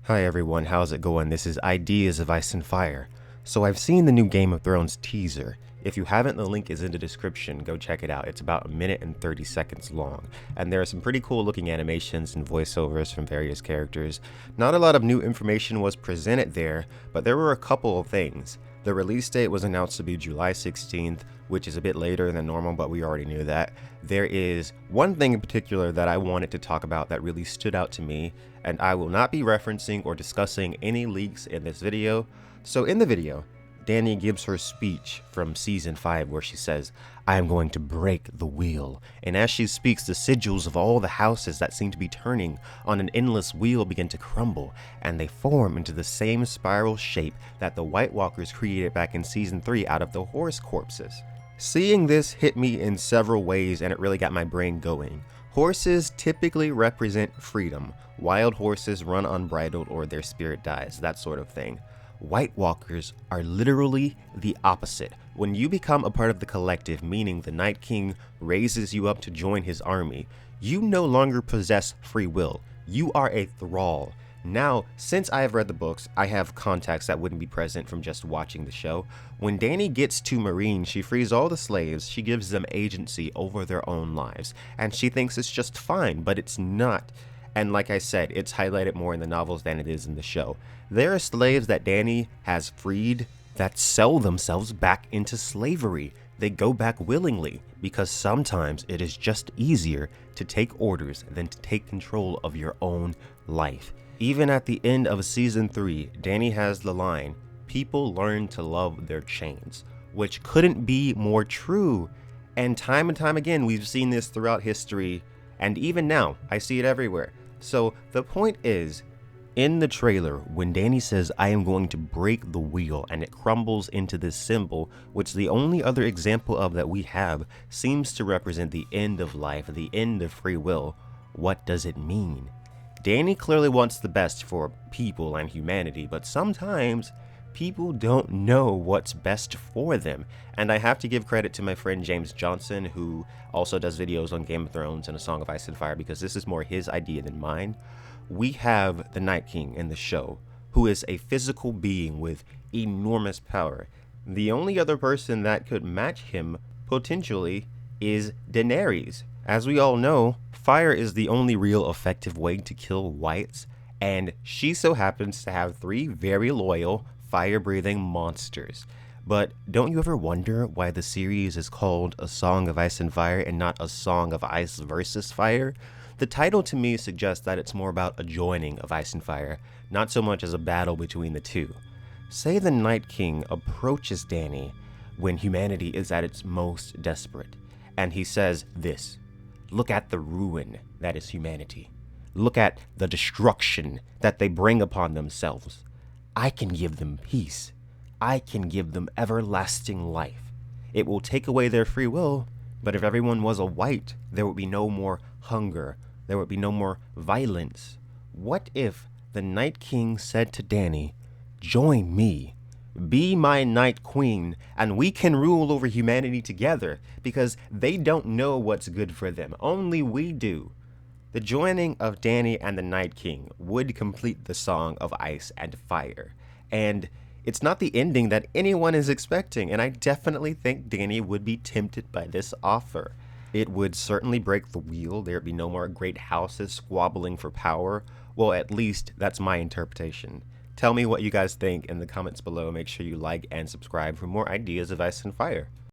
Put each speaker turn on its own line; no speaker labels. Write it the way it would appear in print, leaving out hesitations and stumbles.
Hi everyone, how's it going? This is Ideas of Ice and Fire. So I've seen the new Game of Thrones teaser. If you haven't, the link is in the description. Go check it out. It's about a minute and 30 seconds long. And there are some pretty cool looking animations and voiceovers from various characters. Not a lot of new information was presented there, but there were a couple of things. The release date was announced to be July 16th, which is a bit later than normal, but we already knew that. There is one thing in particular that I wanted to talk about that really stood out to me, and I will not be referencing or discussing any leaks in this video. So in the video, Dany gives her speech from season 5 where she says, "I am going to break the wheel." And as she speaks, the sigils of all the houses that seem to be turning on an endless wheel begin to crumble, and they form into the same spiral shape that the White Walkers created back in season 3 out of the horse corpses. Seeing this hit me in several ways, and it really got my brain going. Horses typically represent freedom. Wild horses run unbridled or their spirit dies, that sort of thing. White Walkers are literally the opposite. When you become a part of the collective, meaning the Night King raises you up to join his army, you no longer possess free will. You are a thrall. Now, since I have read the books, I have context that wouldn't be present from just watching the show. When Dany gets to Meereen, she frees all the slaves, she gives them agency over their own lives, and she thinks it's just fine, but it's not. And like I said, it's highlighted more in the novels than it is in the show. There are slaves that Dany has freed that sell themselves back into slavery. They go back willingly because sometimes it is just easier to take orders than to take control of your own life. Even at the end of season 3, Dany has the line, "People learn to love their chains," which couldn't be more true. And time again, we've seen this throughout history, and even now, I see it everywhere. So the point is, in the trailer, when Dany says, "I am going to break the wheel," and it crumbles into this symbol, which the only other example of that we have seems to represent the end of life, the end of free will. What does it mean? Dany clearly wants the best for people and humanity, but sometimes people don't know what's best for them. And I have to give credit to my friend James Johnson, who also does videos on Game of Thrones and A Song of Ice and Fire, because this is more his idea than mine. We have the Night King in the show, who is a physical being with enormous power. The only other person that could match him, potentially, is Daenerys. As we all know, fire is the only real effective way to kill whites, and she so happens to have 3 very loyal, fire-breathing monsters. But don't you ever wonder why the series is called A Song of Ice and Fire and not A Song of Ice versus Fire? The title to me suggests that it's more about a joining of Ice and Fire, not so much as a battle between the two. Say the Night King approaches Dany when humanity is at its most desperate, and he says this, "Look at the ruin that is humanity. Look at the destruction that they bring upon themselves. I can give them peace. I can give them everlasting life. It will take away their free will, but if everyone was a white, there would be no more hunger. There would be no more violence." What if the Night King said to Dany, "Join me, be my Night Queen, and we can rule over humanity together, because they don't know what's good for them, only we do." The joining of Dany and the Night King would complete the Song of Ice and Fire, and it's not the ending that anyone is expecting, and I definitely think Dany would be tempted by this offer. It would certainly break the wheel. There'd be no more great houses squabbling for power. Well, at least that's my interpretation. Tell me what you guys think in the comments below. Make sure you like and subscribe for more Ideas of Ice and Fire.